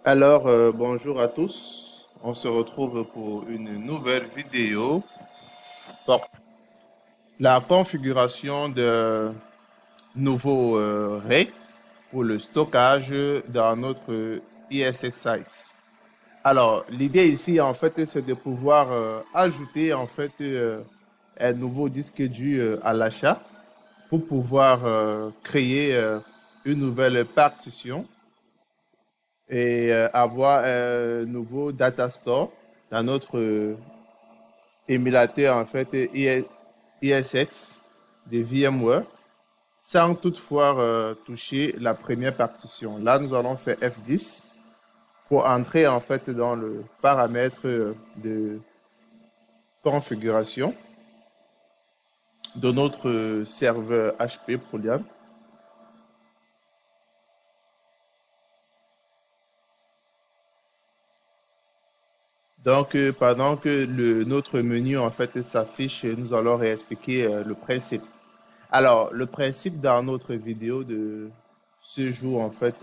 Bonjour à tous. On se retrouve pour une nouvelle vidéo. Bon, la configuration de nouveaux RAID pour le stockage dans notre ESXi. Alors, l'idée ici, en fait, c'est de pouvoir ajouter, en fait, un nouveau disque dur à l'achat pour pouvoir créer une nouvelle partition et avoir un nouveau data store dans notre émulateur en fait ESX de VMware sans toutefois toucher la première partition. Là, nous allons faire F10 pour entrer en fait dans le paramètre de configuration de notre serveur HP Proliam. Donc, pendant que notre menu en fait s'affiche, nous allons réexpliquer le principe. Alors, le principe dans notre vidéo de ce jour, en fait,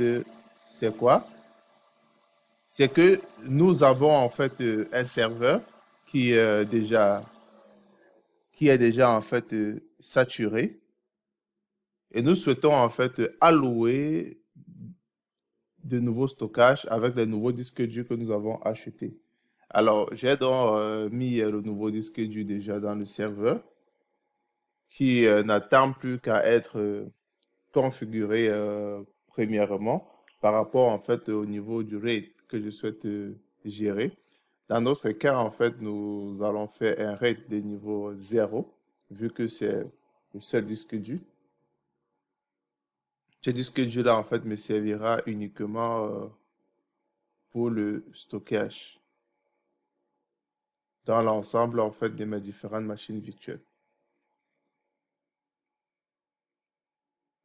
c'est quoi? C'est que nous avons en fait un serveur qui, qui est déjà en fait saturé et nous souhaitons en fait allouer de nouveaux stockages avec les nouveaux disques durs que nous avons achetés. Alors, j'ai donc mis le nouveau disque dur déjà dans le serveur qui n'attend plus qu'à être configuré premièrement par rapport en fait au niveau du RAID que je souhaite gérer. Dans notre cas, en fait, nous allons faire un RAID de niveau 0 vu que c'est le seul disque dur. Ce disque dur-là, en fait, me servira uniquement pour le stockage dans l'ensemble, en fait, de mes différentes machines virtuelles.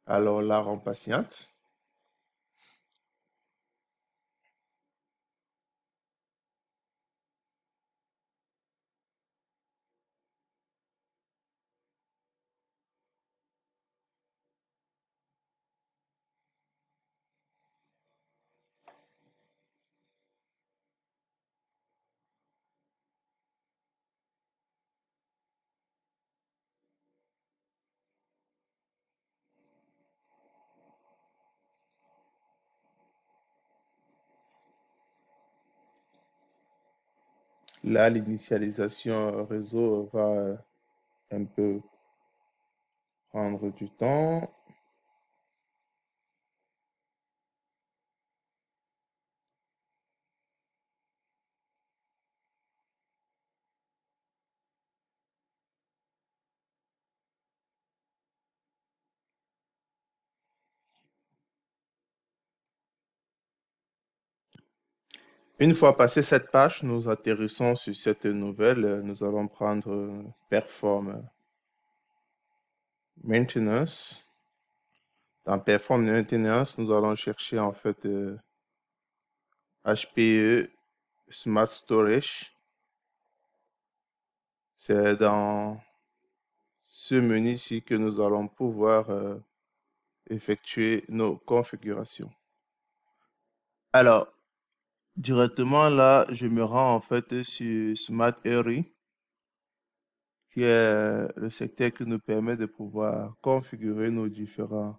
Alors là, on patiente. Là, l'initialisation réseau va un peu prendre du temps. Une fois passé cette page, nous atterrissons sur cette nouvelle. Nous allons prendre Perform Maintenance. Dans Perform Maintenance, nous allons chercher en fait HPE Smart Storage. C'est dans ce menu-ci que nous allons pouvoir effectuer nos configurations. Alors, directement là, je me rends en fait sur Smart Area, qui est le secteur qui nous permet de pouvoir configurer nos différents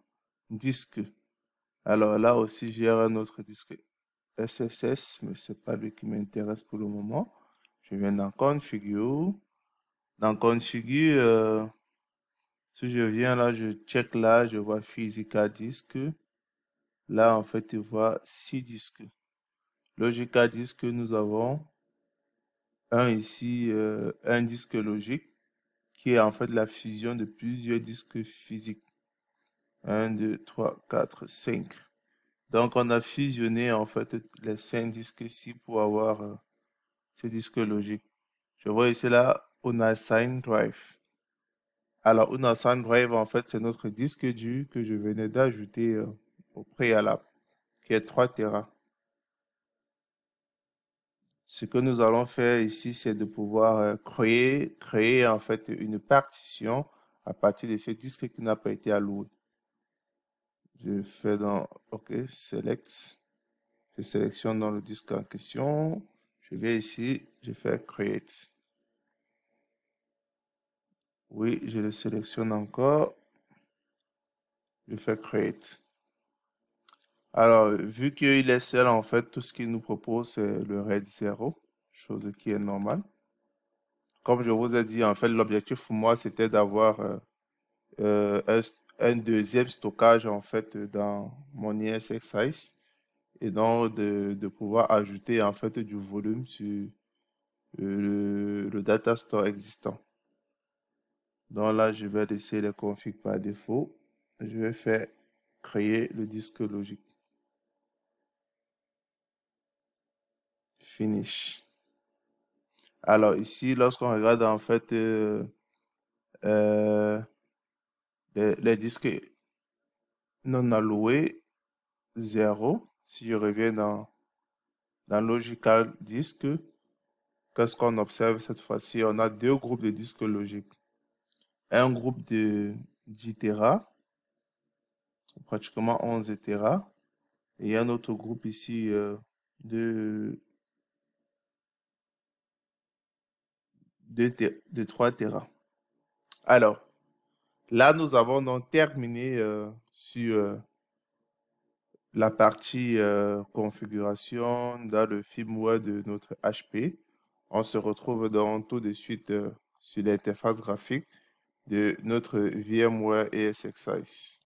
disques. Alors là aussi, j'ai un autre disque SSS, mais c'est pas lui qui m'intéresse pour le moment. Je viens dans Configure. Dans Configure, si je viens là, je check là, je vois Physical Disk. Là, en fait, tu vois 6 disques. Logical Disk, nous avons un ici, un disque logique qui est en fait la fusion de plusieurs disques physiques. 1, 2, 3, 4, 5. Donc, on a fusionné en fait les 5 disques ici pour avoir ce disque logique. Je vois ici là, Unassign Drive. Alors, Unassign Drive, en fait, c'est notre disque dur que je venais d'ajouter au préalable, qui est 3 Tera. Ce que nous allons faire ici, c'est de pouvoir créer en fait une partition à partir de ce disque qui n'a pas été alloué. Je fais dans OK, Select. Je sélectionne dans le disque en question. Je viens ici, je fais Create. Oui, je le sélectionne encore. Je fais Create. Alors, vu qu'il est seul, en fait, tout ce qu'il nous propose, c'est le RAID 0, chose qui est normale. Comme je vous ai dit, en fait, l'objectif pour moi, c'était d'avoir un deuxième stockage, en fait, dans mon ESXice et donc de pouvoir ajouter, en fait, du volume sur le data store existant. Donc là, je vais laisser les configs par défaut. Je vais faire créer le disque logique. Finish. Alors ici, lorsqu'on regarde en fait euh, les disques non alloués, 0. Si je reviens dans Logical Disk, qu'est-ce qu'on observe cette fois-ci? On a deux groupes de disques logiques. Un groupe de 10 Tera, pratiquement 11 Tera, et un autre groupe ici de, de 3 Tera. Alors, là, nous avons donc terminé sur la partie configuration dans le firmware de notre HP. On se retrouve donc tout de suite sur l'interface graphique de notre VMware ESXi.